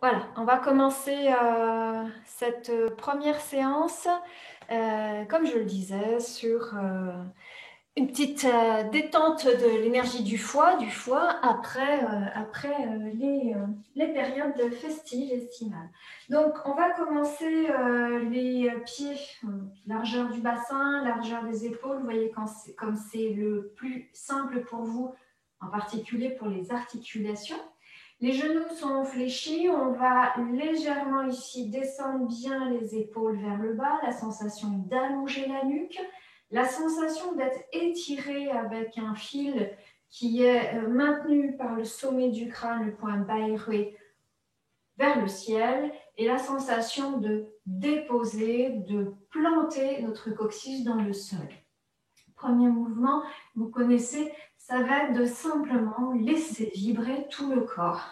Voilà, on va commencer cette première séance, comme je le disais, sur une petite détente de l'énergie du foie après les périodes festives estivales. Donc, on va commencer les pieds, largeur du bassin, largeur des épaules. Vous voyez, comme c'est le plus simple pour vous, en particulier pour les articulations. Les genoux sont fléchis, on va légèrement ici descendre bien les épaules vers le bas, la sensation d'allonger la nuque, la sensation d'être étiré avec un fil qui est maintenu par le sommet du crâne, le point bas élevé vers le ciel, et la sensation de déposer, de planter notre coccyx dans le sol. Premier mouvement, vous connaissez, ça va être de simplement laisser vibrer tout le corps.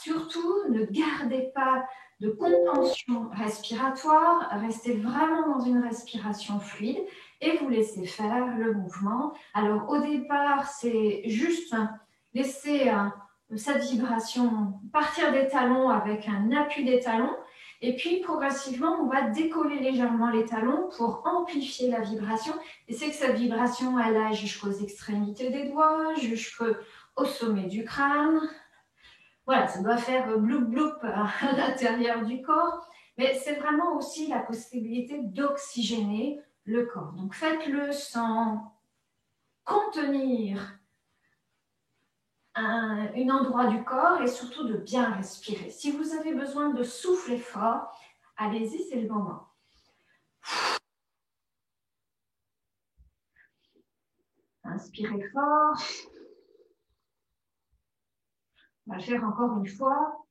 Surtout, ne gardez pas de contention respiratoire, restez vraiment dans une respiration fluide et vous laissez faire le mouvement. Alors au départ, c'est juste laisser cette vibration partir des talons avec un appui des talons et puis progressivement, on va décoller légèrement les talons pour amplifier la vibration. Et c'est que cette vibration, elle aille jusqu'aux extrémités des doigts, jusqu'au sommet du crâne. Voilà, ça doit faire bloup bloup à l'intérieur du corps, mais c'est vraiment aussi la possibilité d'oxygéner le corps. Donc faites-le sans contenir un endroit du corps et surtout de bien respirer. Si vous avez besoin de souffler fort, allez-y, c'est le moment. Inspirez fort. On va le faire encore une fois.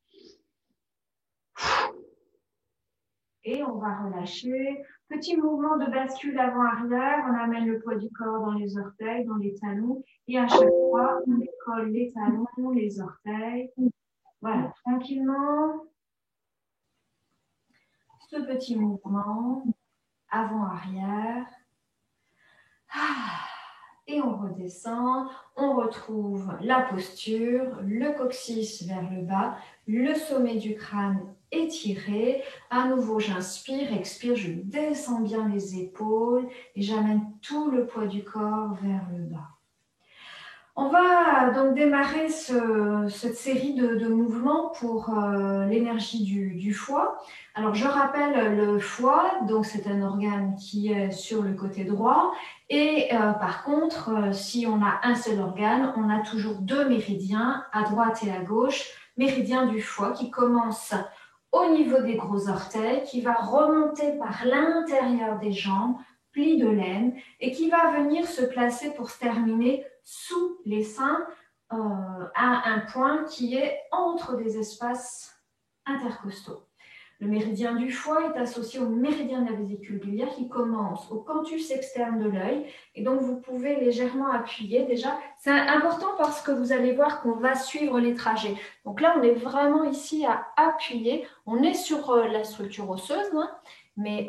Et on va relâcher. Petit mouvement de bascule avant-arrière. On amène le poids du corps dans les orteils, dans les talons. Et à chaque fois, on décolle les talons, les orteils. Voilà, tranquillement. Ce petit mouvement avant-arrière. Et on redescend. On retrouve la posture, le coccyx vers le bas, le sommet du crâne étiré. À nouveau, j'inspire, expire, je descends bien les épaules et j'amène tout le poids du corps vers le bas. On va donc démarrer cette série de mouvements pour l'énergie du foie. Alors, je rappelle le foie, donc c'est un organe qui est sur le côté droit. Et par contre, si on a un seul organe, on a toujours deux méridiens, à droite et à gauche. Méridien du foie qui commence au niveau des gros orteils, qui va remonter par l'intérieur des jambes, pli de laine, et qui va venir se placer pour se terminer sous les seins à un point qui est entre des espaces intercostaux. Le méridien du foie est associé au méridien de la vésicule biliaire qui commence au canthus externe de l'œil. Et donc, vous pouvez légèrement appuyer déjà. C'est important parce que vous allez voir qu'on va suivre les trajets. Donc là, on est vraiment ici à appuyer. On est sur la structure osseuse, hein, mais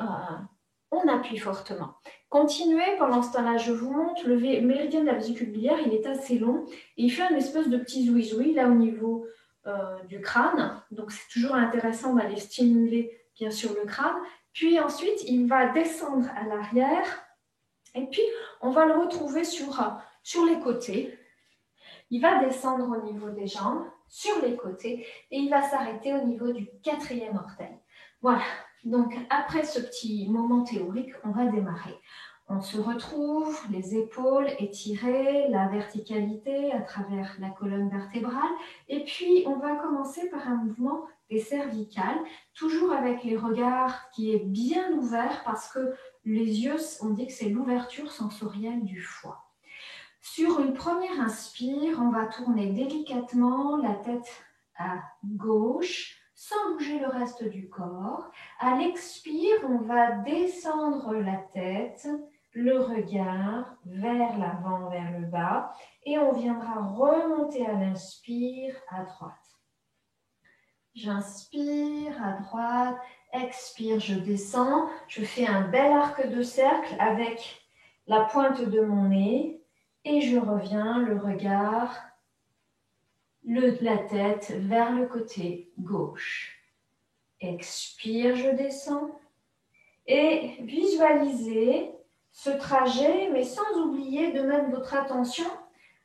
on appuie fortement. Continuez, pendant ce temps-là, je vous montre, le méridien de la vésicule biliaire, il est assez long et il fait un espèce de petit zouizoui là au niveau du crâne. Donc, c'est toujours intéressant d'aller stimuler, bien sûr, le crâne. Puis ensuite, il va descendre à l'arrière et puis on va le retrouver sur les côtés. Il va descendre au niveau des jambes, sur les côtés et il va s'arrêter au niveau du 4e orteil. Voilà. Donc, après ce petit moment théorique, on va démarrer. On se retrouve, les épaules étirées, la verticalité à travers la colonne vertébrale. Et puis, on va commencer par un mouvement des cervicales, toujours avec les regards qui est bien ouvert parce que les yeux, on dit que c'est l'ouverture sensorielle du foie. Sur une première inspire, on va tourner délicatement la tête à gauche, sans bouger le reste du corps. À l'expire, on va descendre la tête, le regard vers l'avant, vers le bas, et on viendra remonter à l'inspire à droite. J'inspire à droite, expire, je descends, je fais un bel arc de cercle avec la pointe de mon nez, et je reviens, le regard la tête vers le côté gauche. Expire, je descends. Et visualisez ce trajet, mais sans oublier de mettre votre attention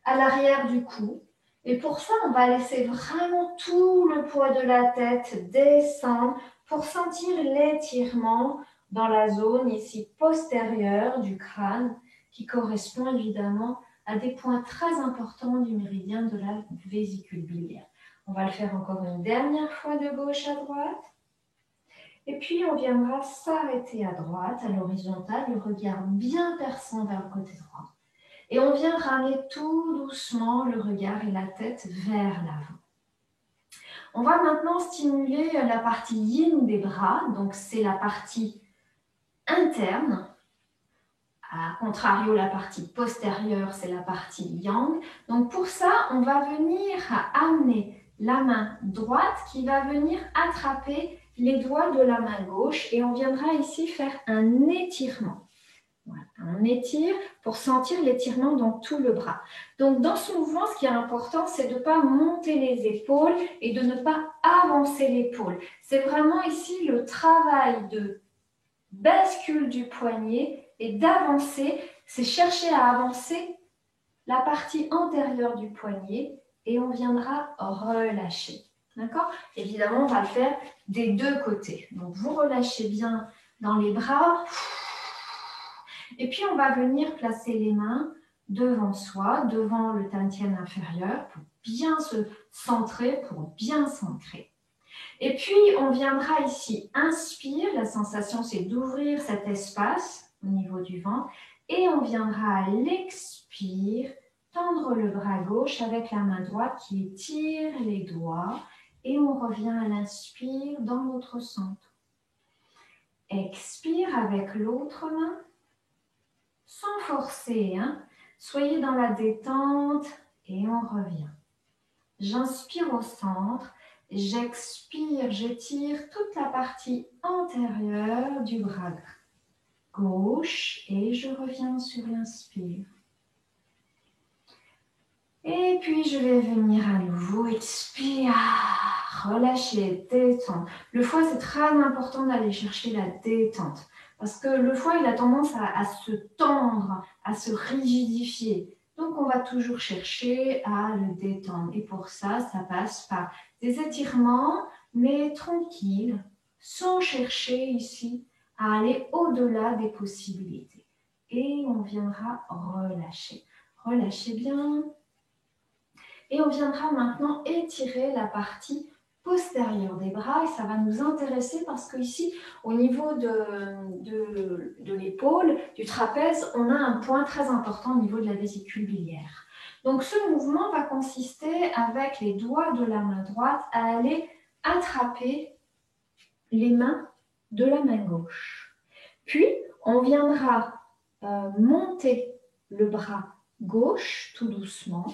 à l'arrière du cou. Et pour ça, on va laisser vraiment tout le poids de la tête descendre pour sentir l'étirement dans la zone ici postérieure du crâne qui correspond évidemment à des points très importants du méridien de la vésicule biliaire. On va le faire encore une dernière fois de gauche à droite. Et puis, on viendra s'arrêter à droite, à l'horizontale, le regard bien perçant vers le côté droit. Et on vient ramener tout doucement le regard et la tête vers l'avant. On va maintenant stimuler la partie yin des bras, donc c'est la partie interne. À contrario, la partie postérieure, c'est la partie yang. Donc pour ça, on va venir amener la main droite qui va venir attraper les doigts de la main gauche et on viendra ici faire un étirement. Voilà, on étire pour sentir l'étirement dans tout le bras. Donc dans ce mouvement, ce qui est important, c'est de ne pas monter les épaules et de ne pas avancer l'épaule. C'est vraiment ici le travail de bascule du poignet et d'avancer, c'est chercher à avancer la partie antérieure du poignet et on viendra relâcher. D'accord? Évidemment, on va le faire des deux côtés. Donc, vous relâchez bien dans les bras. Et puis, on va venir placer les mains devant soi, devant le tantien inférieur pour bien se centrer, pour bien s'ancrer. Et puis, on viendra ici, inspire, la sensation c'est d'ouvrir cet espace au niveau du ventre. Et on viendra à l'expire, tendre le bras gauche avec la main droite qui étire les doigts. Et on revient à l'inspire dans notre centre. Expire avec l'autre main, sans forcer. Soyez dans la détente et on revient. J'inspire au centre. J'expire, j'étire toute la partie antérieure du bras gauche et je reviens sur l'inspire. Et puis je vais venir à nouveau, expire, relâcher, détendre. Le foie, c'est très important d'aller chercher la détente parce que le foie, il a tendance à se tendre, à se rigidifier. Donc, on va toujours chercher à le détendre. Et pour ça, ça passe par des étirements, mais tranquilles, sans chercher ici à aller au-delà des possibilités. Et on viendra relâcher. Relâchez bien. Et on viendra maintenant étirer la partie postérieure des bras et ça va nous intéresser parce que ici, au niveau de l'épaule, du trapèze, on a un point très important au niveau de la vésicule biliaire. Donc ce mouvement va consister avec les doigts de la main droite à aller attraper les mains de la main gauche. Puis, on viendra monter le bras gauche tout doucement,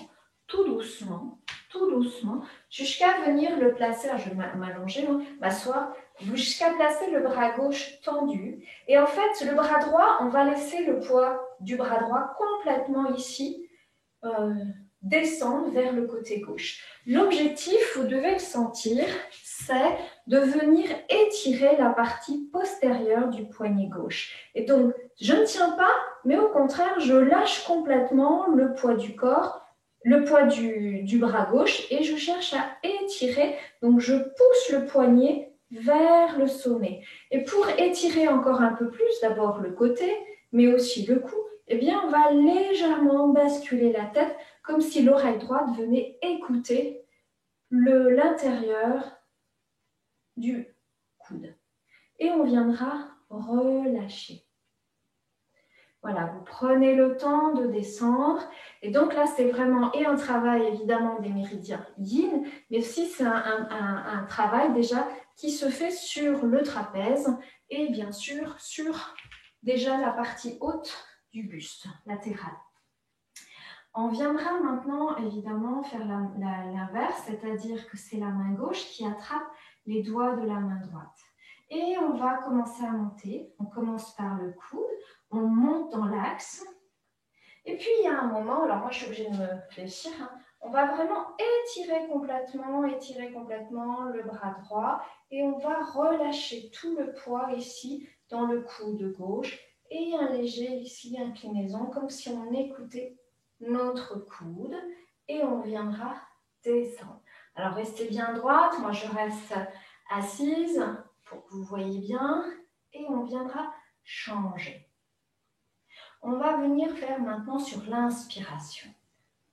jusqu'à venir le placer, je vais m'allonger, m'asseoir, jusqu'à placer le bras gauche tendu. Et en fait, le bras droit, on va laisser le poids du bras droit complètement ici, descendre vers le côté gauche. L'objectif, vous devez le sentir, c'est de venir étirer la partie postérieure du poignet gauche. Et donc, je ne tiens pas, mais au contraire, je lâche complètement le poids du corps, le poids du bras gauche et je cherche à étirer. Donc, je pousse le poignet vers le sommet. Et pour étirer encore un peu plus, d'abord le côté, mais aussi le cou, eh bien, on va légèrement basculer la tête comme si l'oreille droite venait écouter l'intérieur du coude. Et on viendra relâcher. Voilà, vous prenez le temps de descendre. Et donc là, c'est vraiment un travail évidemment des méridiens yin, mais aussi c'est un travail déjà qui se fait sur le trapèze et bien sûr sur déjà la partie haute du buste latéral. On viendra maintenant évidemment faire l'inverse, c'est-à-dire que c'est la main gauche qui attrape les doigts de la main droite. Et on va commencer à monter. On commence par le coude, on monte dans l'axe. Et puis il y a un moment, alors moi je suis obligée de me réfléchir, On va vraiment étirer complètement le bras droit et on va relâcher tout le poids ici dans le coude gauche et un léger ici inclinaison comme si on écoutait notre coude et on viendra descendre. Alors restez bien droite, moi je reste assise pour que vous voyez bien et on viendra changer. On va venir faire maintenant sur l'inspiration.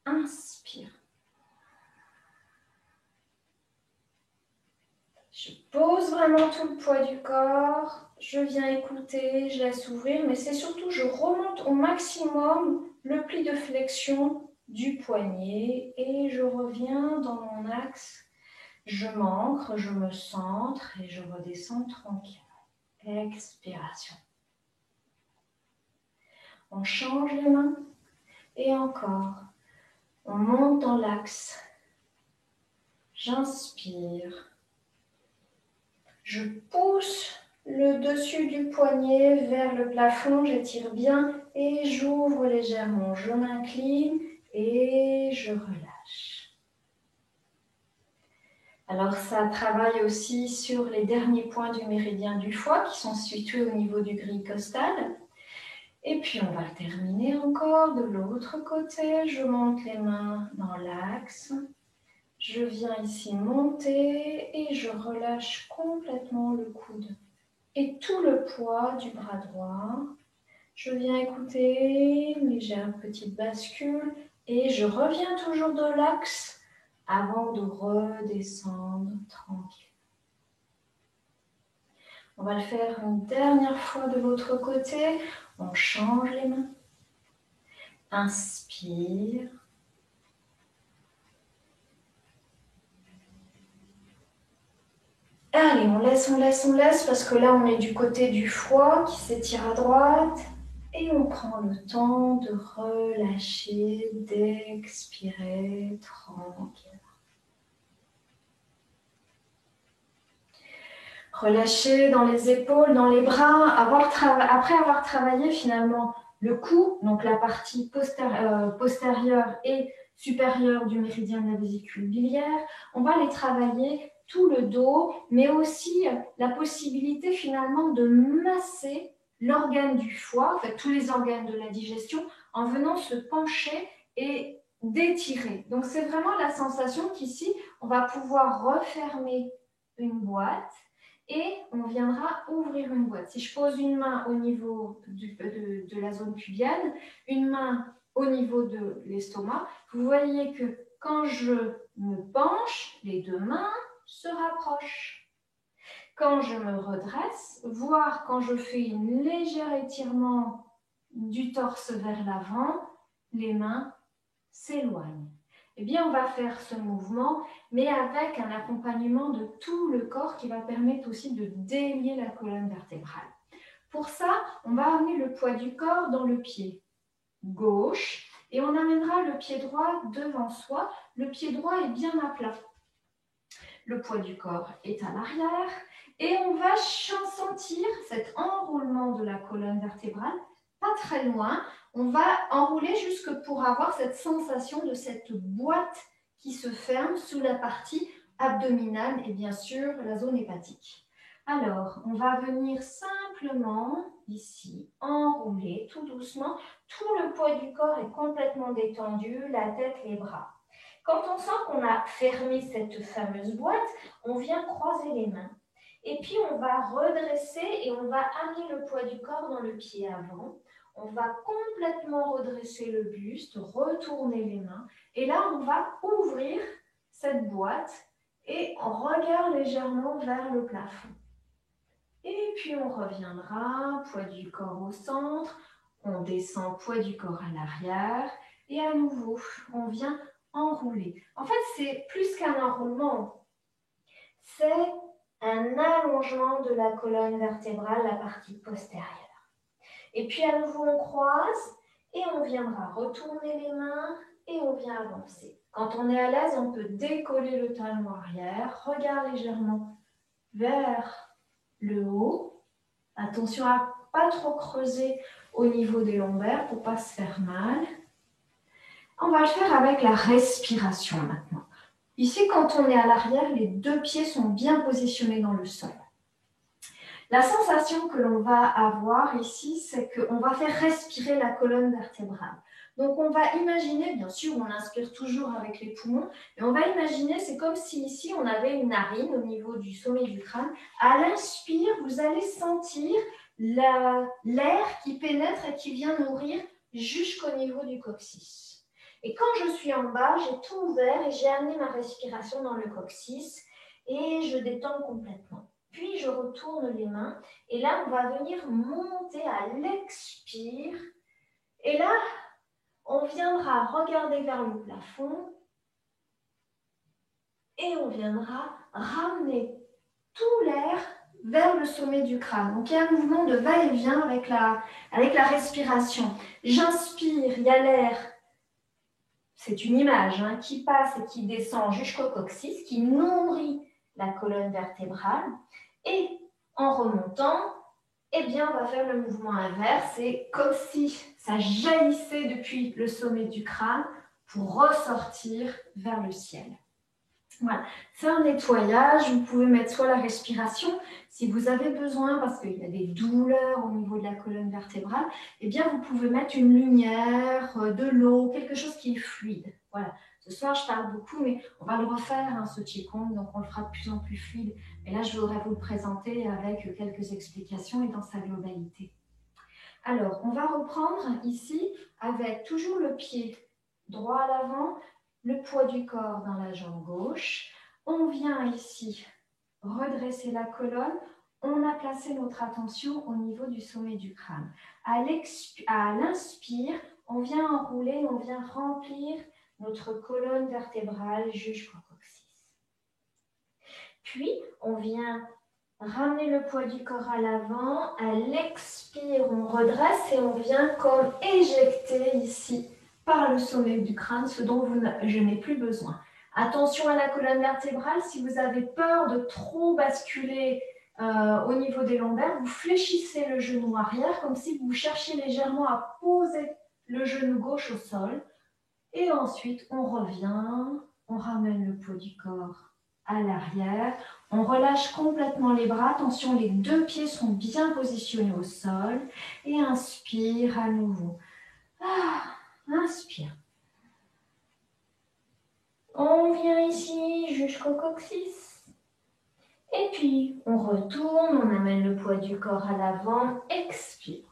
Inspire. Je pose vraiment tout le poids du corps, je viens écouter, je laisse ouvrir, mais c'est surtout je remonte au maximum le pli de flexion du poignet et je reviens dans mon axe. Je m'ancre, je me centre et je redescends tranquille. Expiration. On change les mains et encore. On monte dans l'axe. J'inspire. Je pousse le dessus du poignet vers le plafond, j'étire bien et j'ouvre légèrement. Je m'incline et je relâche. Alors ça travaille aussi sur les derniers points du méridien du foie qui sont situés au niveau du grille costal. Et puis on va le terminer encore de l'autre côté. Je monte les mains dans l'axe. Je viens ici monter et je relâche complètement le coude et tout le poids du bras droit. Je viens écouter une légère petite bascule et je reviens toujours de l'axe avant de redescendre tranquille. On va le faire une dernière fois de l'autre côté. On change les mains. Inspire. Allez, on laisse, parce que là, on est du côté du foie qui s'étire à droite. Et on prend le temps de relâcher, d'expirer tranquille. Relâcher dans les épaules, dans les bras. Après avoir travaillé finalement le cou, donc la partie postérieure et supérieure du méridien de la vésicule biliaire, on va les travailler tout le dos, mais aussi la possibilité finalement de masser l'organe du foie, en fait tous les organes de la digestion, en venant se pencher et d'étirer. Donc c'est vraiment la sensation qu'ici, on va pouvoir refermer une boîte et on viendra ouvrir une boîte. Si je pose une main au niveau de la zone pubienne, une main au niveau de l'estomac, vous voyez que quand je me penche, les deux mains se rapprochent. Quand je me redresse, voire quand je fais un léger étirement du torse vers l'avant, les mains s'éloignent. Eh bien, on va faire ce mouvement, mais avec un accompagnement de tout le corps qui va permettre aussi de délier la colonne vertébrale. Pour ça, on va amener le poids du corps dans le pied gauche et on amènera le pied droit devant soi. Le pied droit est bien à plat. Le poids du corps est à l'arrière et on va sentir cet enroulement de la colonne vertébrale, pas très loin. On va enrouler jusque pour avoir cette sensation de cette boîte qui se ferme sous la partie abdominale et bien sûr la zone hépatique. Alors, on va venir simplement ici enrouler tout doucement. Tout le poids du corps est complètement détendu, la tête, les bras. Quand on sent qu'on a fermé cette fameuse boîte, on vient croiser les mains. Et puis, on va redresser et on va amener le poids du corps dans le pied avant. On va complètement redresser le buste, retourner les mains. Et là, on va ouvrir cette boîte et on regarde légèrement vers le plafond. Et puis, on reviendra, poids du corps au centre. On descend, poids du corps à l'arrière. Et à nouveau, on vient enrouler. En fait, c'est plus qu'un enroulement. C'est un allongement de la colonne vertébrale, la partie postérieure. Et puis à nouveau, on croise et on viendra retourner les mains et on vient avancer. Quand on est à l'aise, on peut décoller le talon arrière, regard légèrement vers le haut. Attention à ne pas trop creuser au niveau des lombaires pour ne pas se faire mal. On va le faire avec la respiration maintenant. Ici, quand on est à l'arrière, les deux pieds sont bien positionnés dans le sol. La sensation que l'on va avoir ici, c'est qu'on va faire respirer la colonne vertébrale. Donc, on va imaginer, bien sûr, on inspire toujours avec les poumons, mais on va imaginer, c'est comme si ici, on avait une narine au niveau du sommet du crâne. À l'inspire, vous allez sentir l'air qui pénètre et qui vient nourrir jusqu'au niveau du coccyx. Et quand je suis en bas, j'ai tout ouvert et j'ai amené ma respiration dans le coccyx et je détends complètement. Puis je retourne les mains et là, on va venir monter à l'expire. Et là, on viendra regarder vers le plafond et on viendra ramener tout l'air vers le sommet du crâne. Donc, il y a un mouvement de va-et-vient avec la respiration. J'inspire, il y a l'air, c'est une image qui passe et qui descend jusqu'au coccyx, qui nourrit la colonne vertébrale. Et en remontant, eh bien, on va faire le mouvement inverse. C'est comme si ça jaillissait depuis le sommet du crâne pour ressortir vers le ciel. Voilà, c'est un nettoyage. Vous pouvez mettre soit la respiration, si vous avez besoin, parce qu'il y a des douleurs au niveau de la colonne vertébrale, eh bien, vous pouvez mettre une lumière, de l'eau, quelque chose qui est fluide. Voilà. Ce soir, je parle beaucoup, mais on va le refaire, ce Qigong, donc on le fera de plus en plus fluide. Et là, je voudrais vous le présenter avec quelques explications et dans sa globalité. Alors, on va reprendre ici avec toujours le pied droit à l'avant, le poids du corps dans la jambe gauche. On vient ici redresser la colonne. On a placé notre attention au niveau du sommet du crâne. À l'inspire, on vient enrouler, on vient remplir notre colonne vertébrale jusqu'au coccyx. Puis, on vient ramener le poids du corps à l'avant. À l'expire, on redresse et on vient comme éjecter ici par le sommet du crâne, ce dont je n'ai plus besoin. Attention à la colonne vertébrale, si vous avez peur de trop basculer au niveau des lombaires, vous fléchissez le genou arrière comme si vous cherchiez légèrement à poser le genou gauche au sol. Et ensuite, on revient, on ramène le poids du corps à l'arrière. On relâche complètement les bras. Attention, les deux pieds sont bien positionnés au sol. Et inspire à nouveau. Inspire. On vient ici jusqu'au coccyx. Et puis, on retourne, on amène le poids du corps à l'avant. Expire.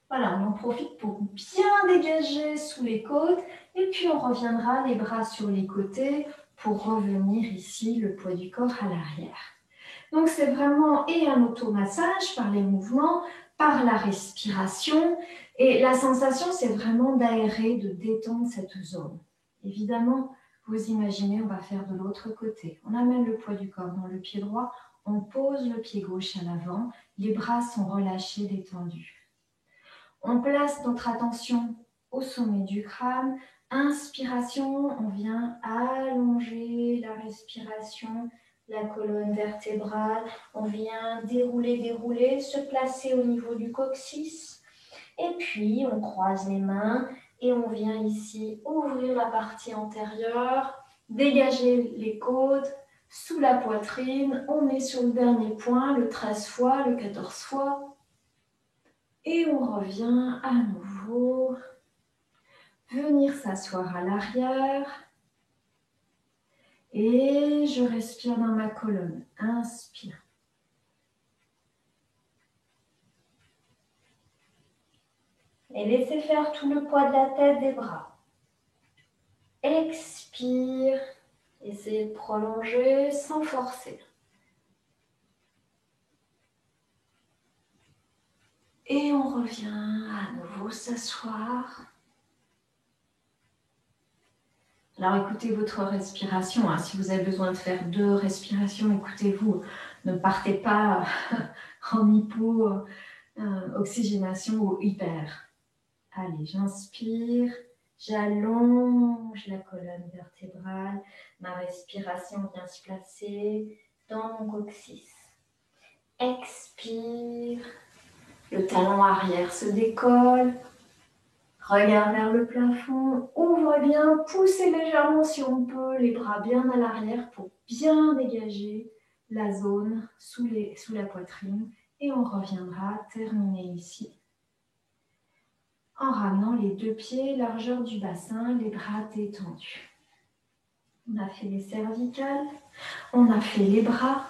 Voilà, on en profite pour bien dégager sous les côtes. Et puis, on reviendra les bras sur les côtés pour revenir ici, le poids du corps à l'arrière. Donc, c'est vraiment et un automassage par les mouvements, par la respiration. Et la sensation, c'est vraiment d'aérer, de détendre cette zone. Évidemment, vous imaginez, on va faire de l'autre côté. On amène le poids du corps dans le pied droit, on pose le pied gauche à l'avant, les bras sont relâchés, détendus. On place notre attention au sommet du crâne. Inspiration, on vient allonger la respiration, la colonne vertébrale. On vient dérouler, se placer au niveau du coccyx. Et puis, on croise les mains et on vient ici ouvrir la partie antérieure, dégager les côtes, sous la poitrine. On met sur le dernier point, le 13 fois, le 14 fois. Et on revient à nouveau, venir s'asseoir à l'arrière. Et je respire dans ma colonne. Inspire. Et laissez faire tout le poids de la tête, des bras. Expire. Essayez de prolonger sans forcer. Et on revient à nouveau s'asseoir. Alors écoutez votre respiration. Si vous avez besoin de faire 2 respirations, écoutez-vous. Ne partez pas en hypo-oxygénation ou hyper. Allez, j'inspire, j'allonge la colonne vertébrale. Ma respiration vient se placer dans mon coccyx. Expire. Le talon arrière se décolle. Regarde vers le plafond. Ouvre bien, poussez légèrement si on peut les bras bien à l'arrière pour bien dégager la zone sous la poitrine. Et on reviendra terminer ici en ramenant les deux pieds, largeur du bassin, les bras détendus. On a fait les cervicales, on a fait les bras,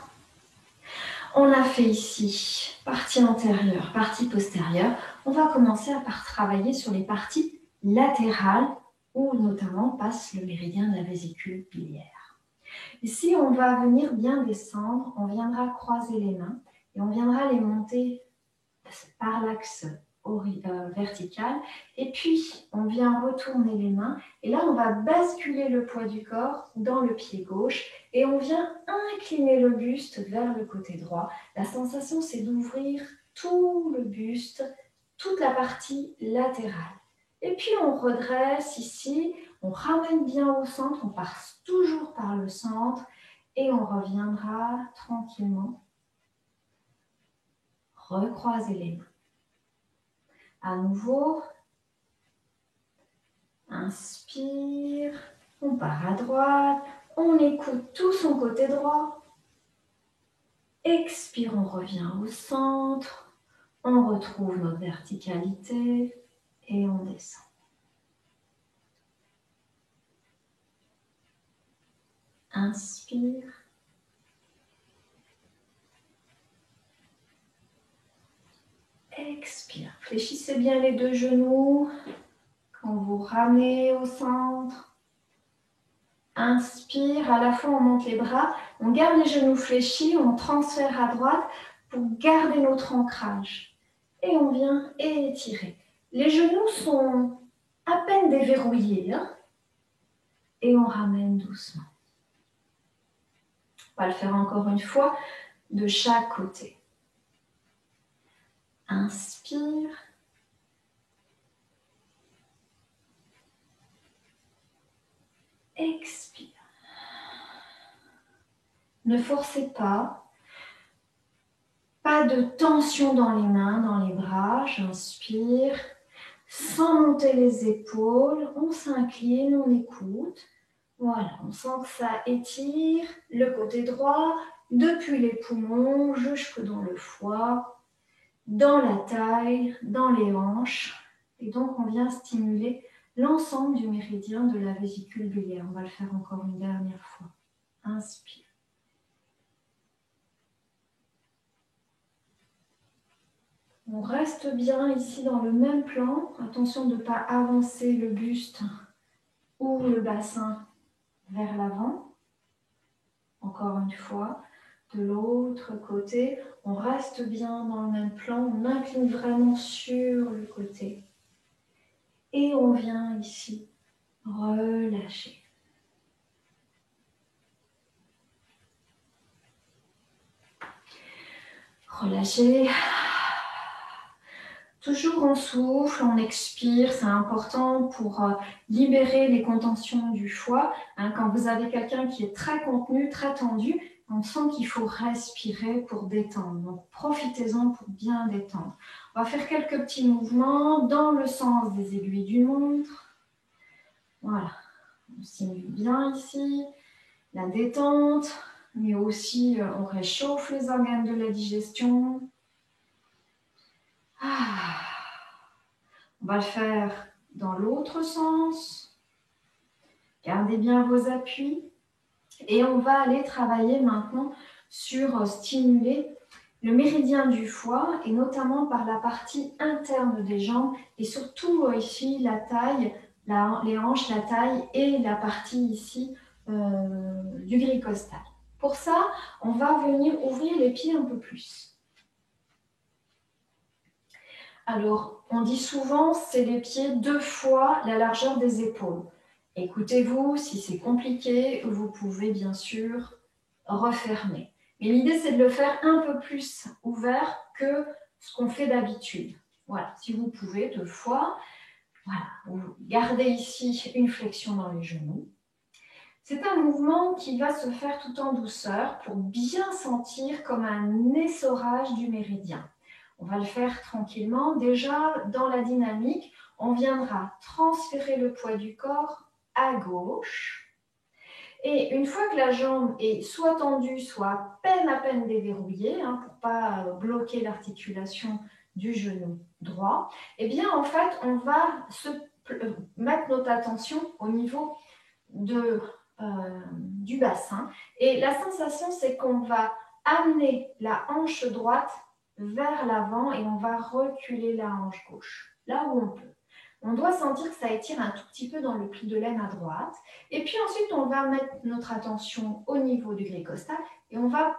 on a fait ici partie antérieure, partie postérieure. On va commencer par travailler sur les parties latérales où notamment passe le méridien de la vésicule biliaire. Ici, on va venir bien descendre, on viendra croiser les mains et on viendra les monter par l'axe vertical et puis on vient retourner les mains et là on va basculer le poids du corps dans le pied gauche et on vient incliner le buste vers le côté droit. La sensation c'est d'ouvrir tout le buste, toute la partie latérale et puis on redresse ici, on ramène bien au centre, on passe toujours par le centre et on reviendra tranquillement recroiser les mains. À nouveau, inspire, on part à droite, on écoute tout son côté droit. Expire, on revient au centre, on retrouve notre verticalité et on descend. Inspire. Expire. Fléchissez bien les deux genoux quand vous ramenez au centre. Inspire, à la fois on monte les bras, on garde les genoux fléchis, on transfère à droite pour garder notre ancrage. Et on vient étirer. Les genoux sont à peine déverrouillés. Et on ramène doucement. On va le faire encore une fois de chaque côté. Inspire. Expire. Ne forcez pas. Pas de tension dans les mains, dans les bras. J'inspire. Sans monter les épaules, on s'incline, on écoute. Voilà, on sent que ça étire le côté droit depuis les poumons jusque dans le foie, dans la taille, dans les hanches. Et donc, on vient stimuler l'ensemble du méridien de la vésicule biliaire. On va le faire encore une dernière fois. Inspire. On reste bien ici dans le même plan. Attention de ne pas avancer le buste ou le bassin vers l'avant. Encore une fois, de l'autre côté, on reste bien dans le même plan. On incline vraiment sur le côté. Et on vient ici relâcher. Relâchez. Toujours on souffle, on expire, c'est important pour libérer les contentions du foie. Quand vous avez quelqu'un qui est très contenu, très tendu, on sent qu'il faut respirer pour détendre. Donc profitez-en pour bien détendre. On va faire quelques petits mouvements dans le sens des aiguilles d'une montre. Voilà, on stimule bien ici la détente, mais aussi on réchauffe les organes de la digestion. On va le faire dans l'autre sens. Gardez bien vos appuis. Et on va aller travailler maintenant sur stimuler le méridien du foie et notamment par la partie interne des jambes et surtout ici la taille, les hanches, la taille et la partie ici du gris costal. Pour ça, on va venir ouvrir les pieds un peu plus. Alors, on dit souvent, c'est les pieds 2 fois la largeur des épaules. Écoutez-vous, si c'est compliqué, vous pouvez bien sûr refermer. Mais l'idée, c'est de le faire un peu plus ouvert que ce qu'on fait d'habitude. Voilà, si vous pouvez 2 fois, voilà, vous gardez ici une flexion dans les genoux. C'est un mouvement qui va se faire tout en douceur pour bien sentir comme un essorage du méridien. On va le faire tranquillement. Déjà, dans la dynamique, on viendra transférer le poids du corps à gauche. Et une fois que la jambe est soit tendue, soit à peine déverrouillée, pour ne pas bloquer l'articulation du genou droit, eh bien, en fait, on va mettre notre attention au niveau du bassin. Et la sensation, c'est qu'on va amener la hanche droite vers l'avant et on va reculer la hanche gauche, là où on peut. On doit sentir que ça étire un tout petit peu dans le pli de laine à droite. Et puis ensuite, on va mettre notre attention au niveau du gris costal et on va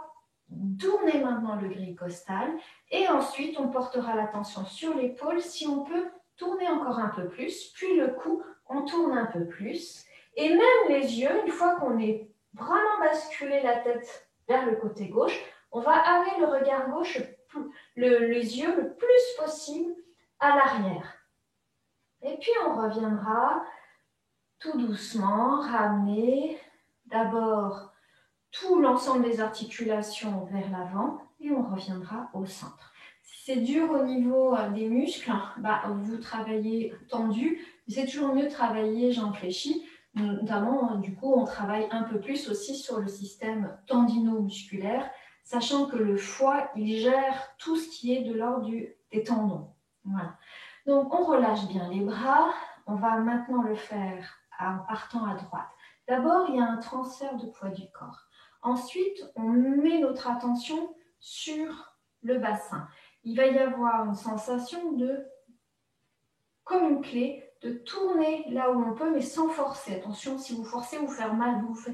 tourner maintenant le gris costal. Et ensuite, on portera l'attention sur l'épaule. Si on peut, tourner encore un peu plus. Puis le cou, on tourne un peu plus. Et même les yeux, une fois qu'on est vraiment basculé la tête vers le côté gauche, on va amener le regard gauche, les yeux le plus possible à l'arrière. Et puis on reviendra tout doucement, ramener d'abord tout l'ensemble des articulations vers l'avant et on reviendra au centre. Si c'est dur au niveau des muscles, vous travaillez tendu, mais c'est toujours mieux de travailler jambes fléchies. Notamment, du coup, on travaille un peu plus aussi sur le système tendino-musculaire, sachant que le foie, il gère tout ce qui est de l'ordre des tendons. Voilà. Donc, on relâche bien les bras. On va maintenant le faire en partant à droite. D'abord, il y a un transfert de poids du corps. Ensuite, on met notre attention sur le bassin. Il va y avoir une sensation comme une clé, de tourner là où on peut, mais sans forcer. Attention, si vous forcez, vous faites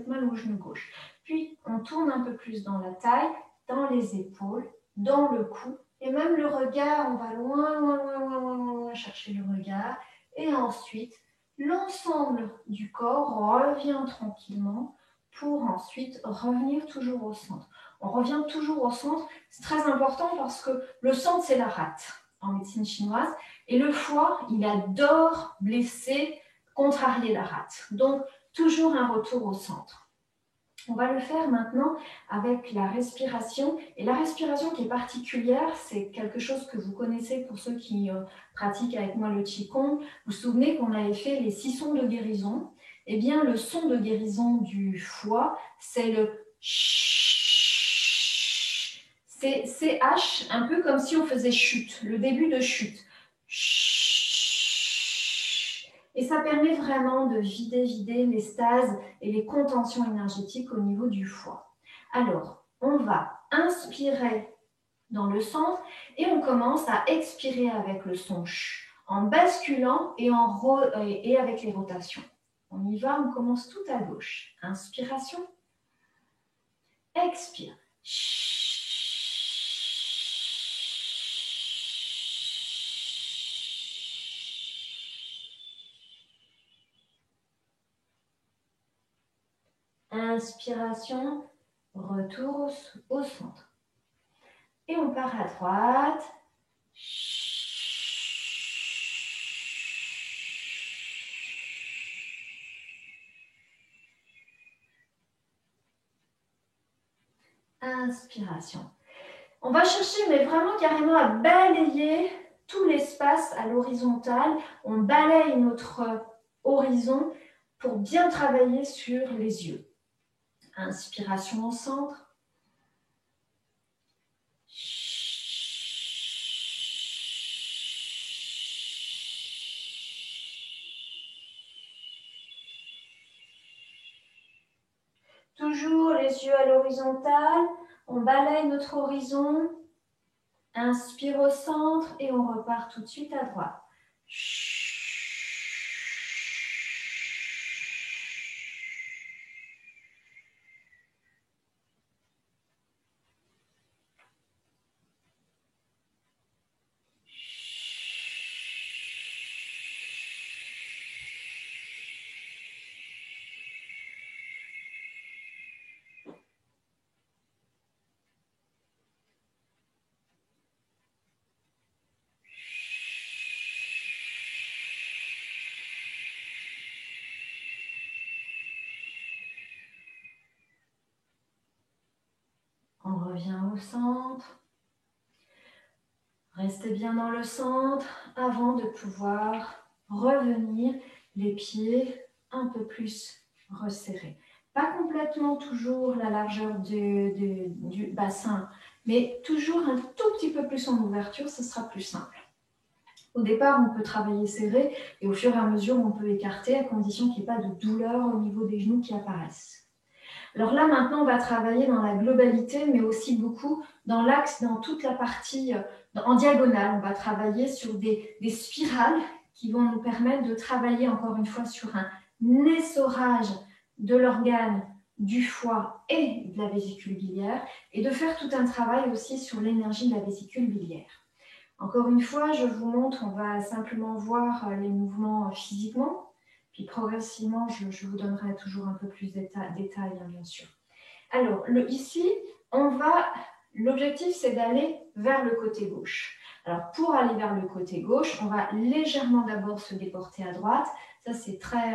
mal au genou gauche. Puis, on tourne un peu plus dans la taille, dans les épaules, dans le cou. Et même le regard, on va loin chercher le regard. Et ensuite, l'ensemble du corps revient tranquillement pour ensuite revenir toujours au centre. On revient toujours au centre. C'est très important parce que le centre, c'est la rate en médecine chinoise. Et le foie, il adore blesser, contrarier la rate. Donc, toujours un retour au centre. On va le faire maintenant avec la respiration. Et la respiration qui est particulière, c'est quelque chose que vous connaissez pour ceux qui pratiquent avec moi le Qigong. Vous vous souvenez qu'on avait fait les 6 sons de guérison. Eh bien, le son de guérison du foie, c'est le CH, un peu comme si on faisait chute, le début de chute. Et ça permet vraiment de vider les stases et les contentions énergétiques au niveau du foie. Alors, on va inspirer dans le centre et on commence à expirer avec le son ch, en basculant et avec les rotations. On y va, on commence tout à gauche. Inspiration, expire. Inspiration, retour au centre. Et on part à droite. Inspiration. On va chercher, mais vraiment carrément à balayer tout l'espace à l'horizontale. On balaye notre horizon pour bien travailler sur les yeux. Inspiration au centre. Toujours les yeux à l'horizontale. On balaye notre horizon. Inspire au centre et on repart tout de suite à droite. On revient au centre. Restez bien dans le centre avant de pouvoir revenir les pieds un peu plus resserrés. Pas complètement toujours la largeur du bassin, mais toujours un tout petit peu plus en ouverture, ce sera plus simple. Au départ, on peut travailler serré et au fur et à mesure, on peut écarter à condition qu'il n'y ait pas de douleur au niveau des genoux qui apparaissent. Alors là, maintenant, on va travailler dans la globalité, mais aussi beaucoup dans l'axe, dans toute la partie en diagonale. On va travailler sur des spirales qui vont nous permettre de travailler encore une fois sur un essorage de l'organe du foie et de la vésicule biliaire et de faire tout un travail aussi sur l'énergie de la vésicule biliaire. Encore une fois, je vous montre, on va simplement voir les mouvements physiquement. Puis progressivement, je vous donnerai toujours un peu plus de détails, hein, bien sûr. Alors, ici, l'objectif, c'est d'aller vers le côté gauche. Alors, pour aller vers le côté gauche, on va légèrement d'abord se déporter à droite. Ça, c'est très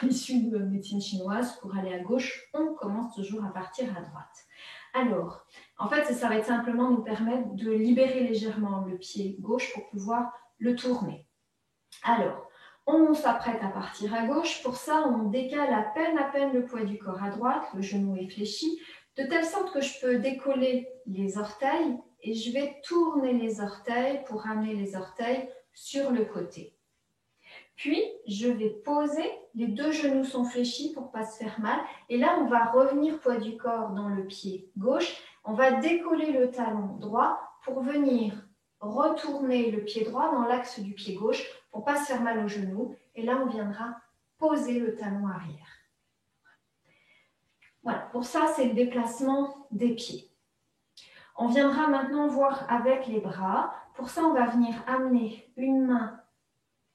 issu de médecine chinoise. Pour aller à gauche, on commence toujours à partir à droite. Alors, en fait, ça va être simplement nous permettre de libérer légèrement le pied gauche pour pouvoir le tourner. Alors, on s'apprête à partir à gauche. Pour ça, on décale à peine le poids du corps à droite. Le genou est fléchi, de telle sorte que je peux décoller les orteils et je vais tourner les orteils pour amener les orteils sur le côté. Puis, je vais poser, les deux genoux sont fléchis pour ne pas se faire mal. Et là, on va revenir poids du corps dans le pied gauche. On va décoller le talon droit pour venir retourner le pied droit dans l'axe du pied gauche pour ne pas se faire mal au genou. Et là, on viendra poser le talon arrière. Voilà, pour ça, c'est le déplacement des pieds. On viendra maintenant voir avec les bras. Pour ça, on va venir amener une main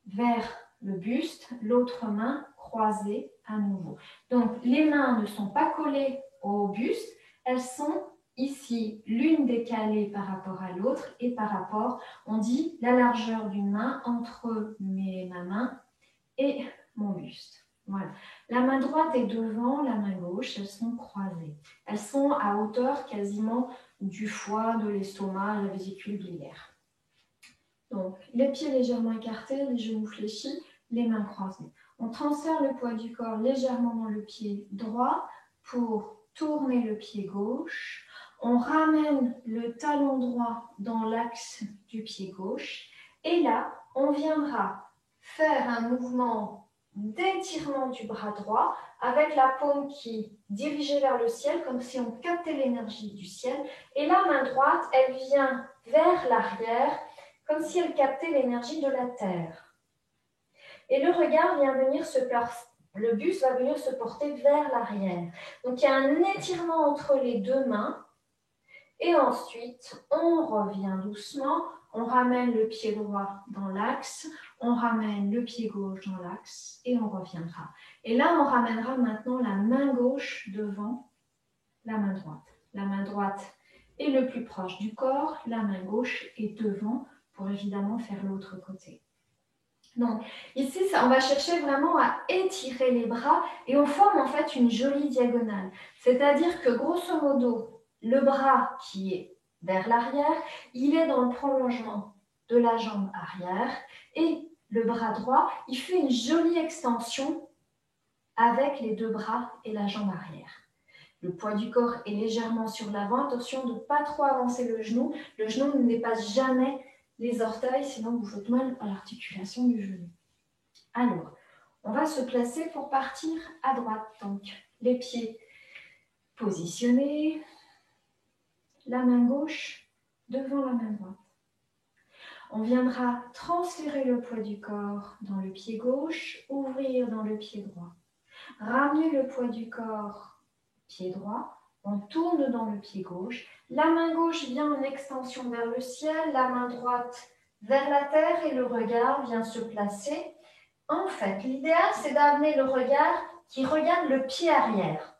vers le buste, l'autre main croisée à nouveau. Donc, les mains ne sont pas collées au buste, elles sont ici, l'une décalée par rapport à l'autre et par rapport, on dit, la largeur d'une main entre ma main et mon buste. Voilà. La main droite est devant, la main gauche, elles sont croisées. Elles sont à hauteur quasiment du foie, de l'estomac, de la vésicule biliaire. Donc, les pieds légèrement écartés, les genoux fléchis, les mains croisées. On transfère le poids du corps légèrement dans le pied droit pour tourner le pied gauche. On ramène le talon droit dans l'axe du pied gauche. Et là, on viendra faire un mouvement d'étirement du bras droit avec la paume qui est dirigée vers le ciel, comme si on captait l'énergie du ciel. Et la main droite, elle vient vers l'arrière, comme si elle captait l'énergie de la terre. Et le regard vient venir le buste va venir se porter vers l'arrière. Donc, il y a un étirement entre les deux mains. Et ensuite, on revient doucement. On ramène le pied droit dans l'axe. On ramène le pied gauche dans l'axe. Et on reviendra. Et là, on ramènera maintenant la main gauche devant la main droite. La main droite est le plus proche du corps. La main gauche est devant pour évidemment faire l'autre côté. Donc ici, on va chercher vraiment à étirer les bras et on forme en fait une jolie diagonale. C'est-à-dire que grosso modo, le bras qui est vers l'arrière, il est dans le prolongement de la jambe arrière et le bras droit, il fait une jolie extension avec les deux bras et la jambe arrière. Le poids du corps est légèrement sur l'avant. Attention de ne pas trop avancer le genou. Le genou ne dépasse jamais les orteils, sinon vous faites mal à l'articulation du genou. Alors, on va se placer pour partir à droite. Donc, les pieds positionnés, la main gauche devant la main droite. On viendra transférer le poids du corps dans le pied gauche, ouvrir dans le pied droit. Ramener le poids du corps, pied droit. On tourne dans le pied gauche. La main gauche vient en extension vers le ciel, la main droite vers la terre et le regard vient se placer. En fait, l'idéal, c'est d'amener le regard qui regarde le pied arrière.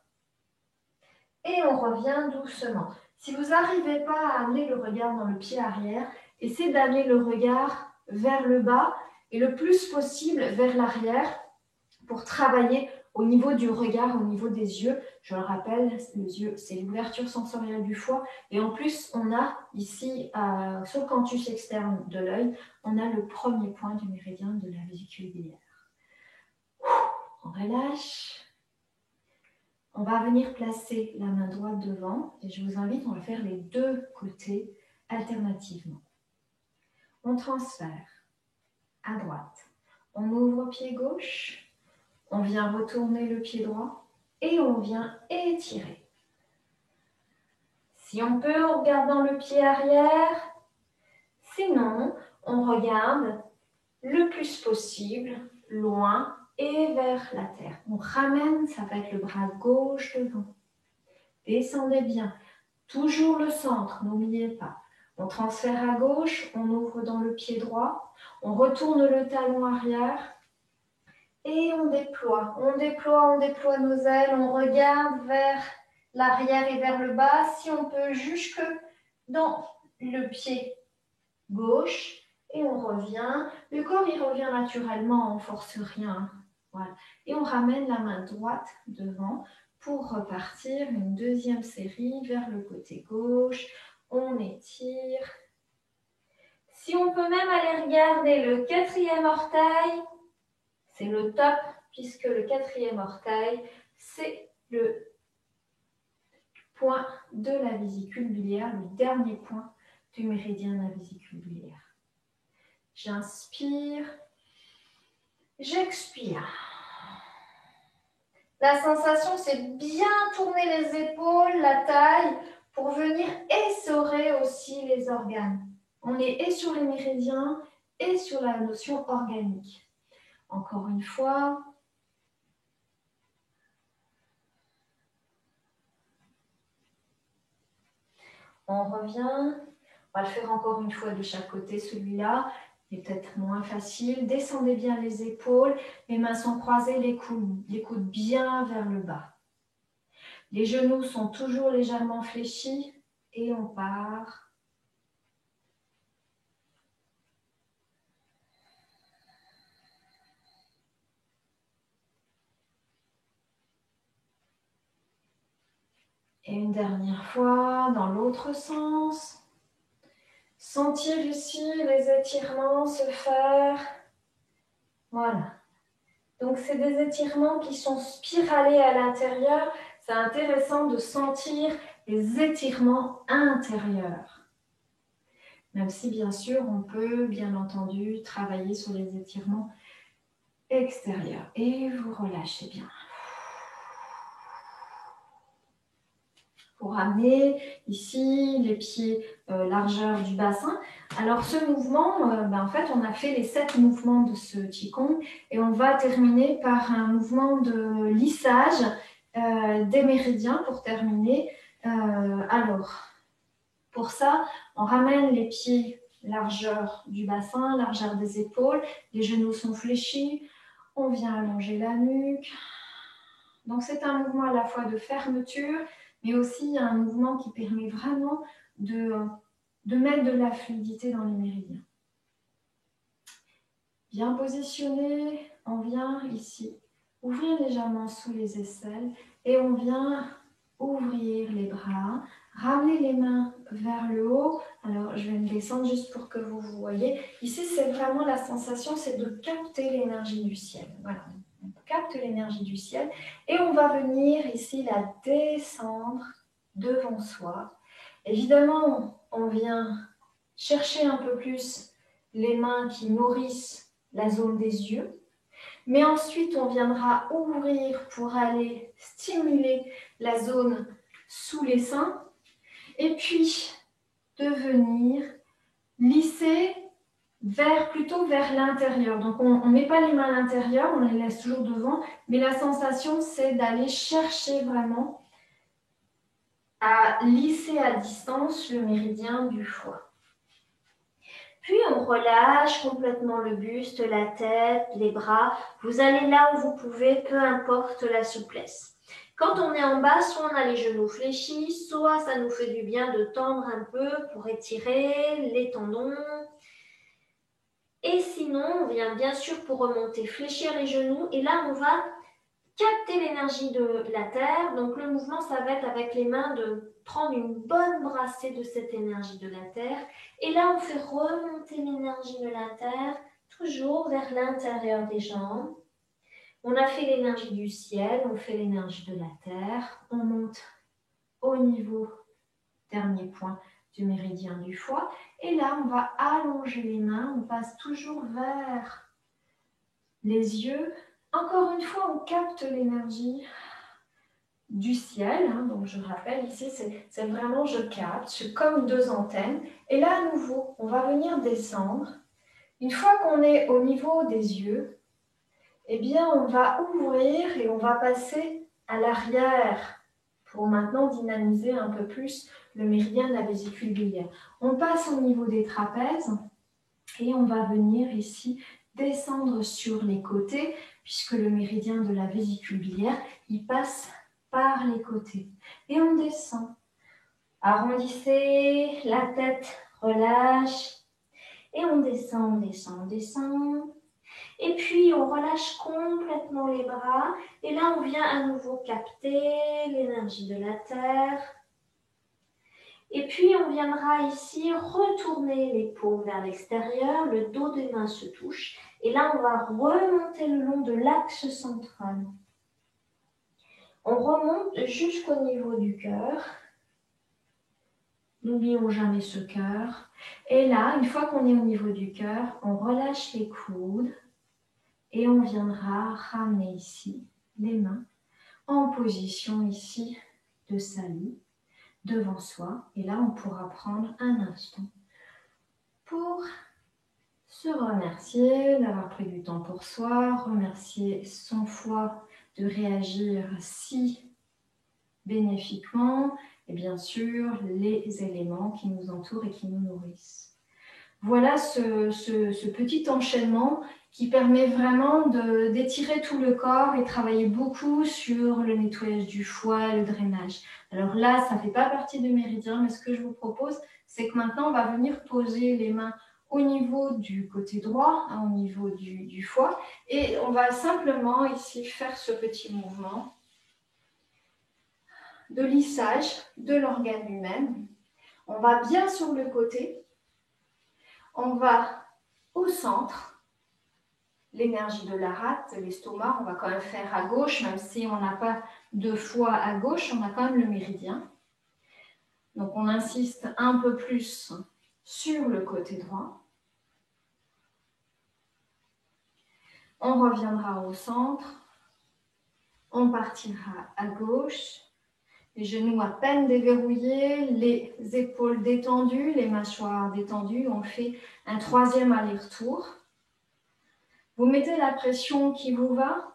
Et on revient doucement. Si vous n'arrivez pas à amener le regard dans le pied arrière, essayez d'amener le regard vers le bas et le plus possible vers l'arrière pour travailler Au niveau du regard, au niveau des yeux, je le rappelle, les yeux, c'est l'ouverture sensorielle du foie. Et en plus, on a ici, sur le canthus externe de l'œil, on a le premier point du méridien de la vésicule biliaire. On relâche. On va venir placer la main droite devant et je vous invite, on va faire les deux côtés alternativement. On transfère à droite. On ouvre pied gauche, on vient retourner le pied droit et on vient étirer. Si on peut, on regarde dans le pied arrière. Sinon, on regarde le plus possible, loin et vers la terre. On ramène, ça va être le bras gauche devant. Descendez bien. Toujours le centre, n'oubliez pas. On transfère à gauche, on ouvre dans le pied droit, on retourne le talon arrière et on déploie. On déploie nos ailes, on regarde vers l'arrière et vers le bas, si on peut jusque dans le pied gauche et on revient. Le corps, il revient naturellement, on ne force rien. Voilà. Et on ramène la main droite devant pour repartir une deuxième série vers le côté gauche. On étire. Si on peut même aller regarder le quatrième orteil, c'est le top, puisque le quatrième orteil, c'est le point de la vésicule biliaire, le dernier point du méridien de la vésicule biliaire. J'inspire, j'expire. La sensation, c'est bien tourner les épaules, la taille, pour venir essorer aussi les organes. On est et sur les méridiens et sur la notion organique. Encore une fois. On revient. On va le faire encore une fois de chaque côté, celui-là. est peut-être moins facile. Descendez bien les épaules, les mains sont croisées, les coudes bien vers le bas. Les genoux sont toujours légèrement fléchis et on part. Et une dernière fois, dans l'autre sens. Sentir ici les étirements se faire. Voilà. Donc, c'est des étirements qui sont spiralés à l'intérieur. C'est intéressant de sentir les étirements intérieurs. Même si, bien sûr, on peut, bien entendu, travailler sur les étirements extérieurs. Et vous relâchez bien. Pour ramener ici les pieds largeur du bassin. Alors ce mouvement, en fait, on a fait les 7 mouvements de ce Qigong et on va terminer par un mouvement de lissage des méridiens pour terminer. Alors, pour ça, on ramène les pieds largeur du bassin, largeur des épaules, les genoux sont fléchis, on vient allonger la nuque. Donc c'est un mouvement à la fois de fermeture, mais aussi un mouvement qui permet vraiment de mettre de la fluidité dans les méridiens. Bien positionné, on vient ici ouvrir légèrement sous les aisselles et on vient ouvrir les bras, ramener les mains vers le haut. Alors je vais me descendre juste pour que vous voyez. Ici c'est vraiment la sensation, c'est de capter l'énergie du ciel. Voilà. On capte l'énergie du ciel et on va venir ici la descendre devant soi. Évidemment, on vient chercher un peu plus les mains qui nourrissent la zone des yeux, mais ensuite on viendra ouvrir pour aller stimuler la zone sous les seins et puis de venir lisser plutôt vers l'intérieur. Donc, on ne met pas les mains à l'intérieur, on les laisse toujours devant, mais la sensation, c'est d'aller chercher vraiment à lisser à distance le méridien du foie. Puis, on relâche complètement le buste, la tête, les bras. Vous allez là où vous pouvez, peu importe la souplesse. Quand on est en bas, soit on a les genoux fléchis, soit ça nous fait du bien de tendre un peu pour étirer les tendons. Et sinon, on vient bien sûr pour remonter, fléchir les genoux. Et là, on va capter l'énergie de la Terre. Donc le mouvement, ça va être avec les mains de prendre une bonne brassée de cette énergie de la Terre. Et là, on fait remonter l'énergie de la Terre, toujours vers l'intérieur des jambes. On a fait l'énergie du ciel, on fait l'énergie de la Terre. On monte au niveau, dernier point, du méridien du foie. Et là, on va allonger les mains, on passe toujours vers les yeux. Encore une fois, on capte l'énergie du ciel. Donc, je rappelle, ici, c'est vraiment, je capte, c'est comme deux antennes. Et là, à nouveau, on va venir descendre. Une fois qu'on est au niveau des yeux, eh bien, on va ouvrir et on va passer à l'arrière pour maintenant dynamiser un peu plus le méridien de la vésicule biliaire. On passe au niveau des trapèzes et on va venir ici descendre sur les côtés puisque le méridien de la vésicule biliaire, il passe par les côtés. Et on descend. Arrondissez la tête, relâche. Et on descend, on descend, on descend. Et puis, on relâche complètement les bras. Et là, on vient à nouveau capter l'énergie de la Terre. Et puis, on viendra ici retourner les paumes vers l'extérieur. Le dos des mains se touche. Et là, on va remonter le long de l'axe central. On remonte jusqu'au niveau du cœur. N'oublions jamais ce cœur. Et là, une fois qu'on est au niveau du cœur, on relâche les coudes. Et on viendra ramener ici les mains en position ici de salut devant soi. Et là, on pourra prendre un instant pour se remercier d'avoir pris du temps pour soi, remercier son foie de réagir si bénéfiquement et bien sûr les éléments qui nous entourent et qui nous nourrissent. Voilà ce petit enchaînement qui permet vraiment d'étirer tout le corps et travailler beaucoup sur le nettoyage du foie, le drainage. Alors là, ça ne fait pas partie de méridien, mais ce que je vous propose, c'est que maintenant, on va venir poser les mains au niveau du côté droit, au niveau du foie, et on va simplement ici faire ce petit mouvement de lissage de l'organe lui-même. On va bien sur le côté, on va au centre. L'énergie de la rate, l'estomac, on va quand même faire à gauche, même si on n'a pas de foie à gauche, on a quand même le méridien. Donc on insiste un peu plus sur le côté droit. On reviendra au centre. On partira à gauche. Les genoux à peine déverrouillés, les épaules détendues, les mâchoires détendues. On fait un troisième aller-retour. Vous mettez la pression qui vous va.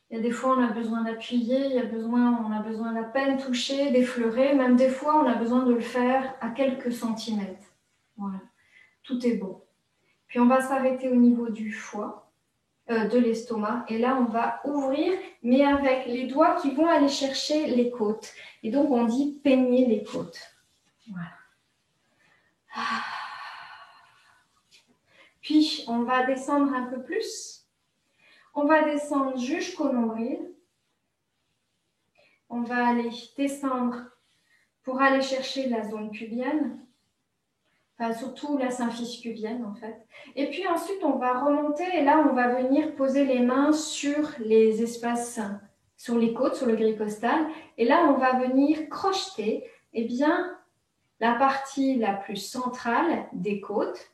Il y a des fois, on a besoin d'appuyer, on a besoin d'à peine toucher, d'effleurer. Même des fois, on a besoin de le faire à quelques centimètres. Voilà, tout est bon. Puis, on va s'arrêter au niveau du foie, de l'estomac. Et là, on va ouvrir, mais avec les doigts qui vont aller chercher les côtes. Et donc, on dit peigner les côtes. Voilà. Puis, on va descendre un peu plus. On va descendre jusqu'au nombril. On va aller descendre pour aller chercher la zone pubienne, enfin surtout la symphyse pubienne en fait. Et puis ensuite, on va remonter et là, on va venir poser les mains sur les espaces, sur les côtes, sur le gris costal. Et là, on va venir crocheter la partie la plus centrale des côtes.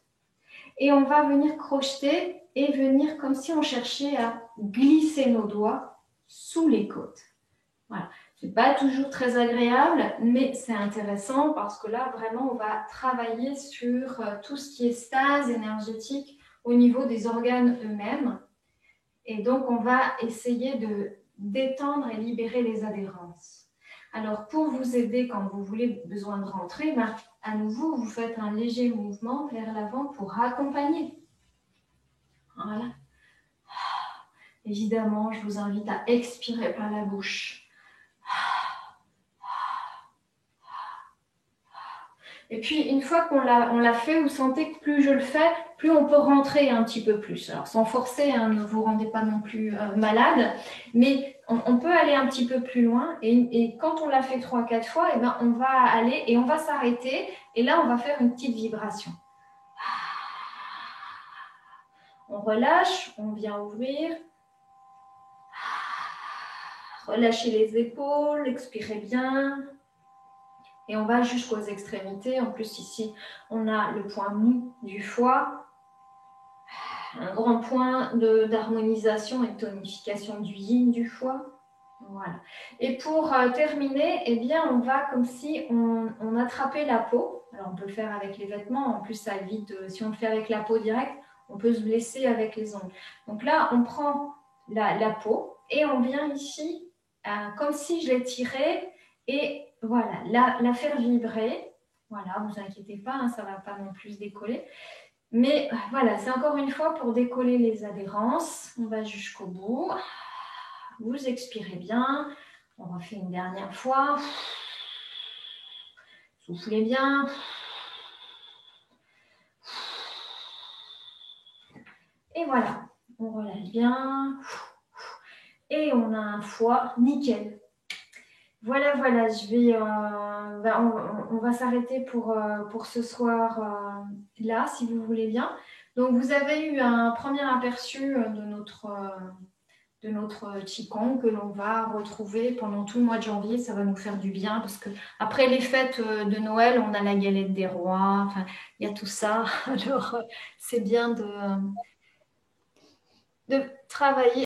Et on va venir crocheter et venir comme si on cherchait à glisser nos doigts sous les côtes. Voilà. Ce n'est pas toujours très agréable, mais c'est intéressant parce que là, vraiment, on va travailler sur tout ce qui est stase énergétique au niveau des organes eux-mêmes. Et donc, on va essayer de détendre et libérer les adhérences. Alors, pour vous aider quand vous avez besoin de rentrer, à nouveau, vous faites un léger mouvement vers l'avant pour accompagner. Voilà. Évidemment, je vous invite à expirer par la bouche. Et puis, une fois qu'on l'a fait, vous sentez que plus je le fais, plus on peut rentrer un petit peu plus. Alors sans forcer, hein, ne vous rendez pas non plus malade, mais on peut aller un petit peu plus loin. Et quand on l'a fait 3-4 fois, eh ben, on va aller et on va s'arrêter. Et là, on va faire une petite vibration. On relâche, on vient ouvrir. Relâchez les épaules, expirez bien. Et on va jusqu'aux extrémités. En plus, ici, on a le point mou du foie. Un grand point d'harmonisation et de tonification du yin du foie. Voilà. Et pour terminer, eh bien, on va comme si on attrapait la peau. Alors, on peut le faire avec les vêtements. En plus, ça évite, si on le fait avec la peau directe, on peut se blesser avec les ongles. Donc là, on prend la peau et on vient ici, comme si je l'étirais, et voilà, la faire vibrer. Voilà, ne vous inquiétez pas, hein, ça ne va pas non plus décoller. Mais voilà, c'est encore une fois pour décoller les adhérences. On va jusqu'au bout. Vous expirez bien. On refait une dernière fois. Soufflez bien. Et voilà, on relâche bien. Et on a un foie nickel. Voilà, voilà, on va s'arrêter pour ce soir là, si vous voulez bien. Donc, vous avez eu un premier aperçu de notre Qigong que l'on va retrouver pendant tout le mois de janvier. Ça va nous faire du bien parce que après les fêtes de Noël, on a la galette des rois, enfin, il y a tout ça. Alors, c'est bien de travailler.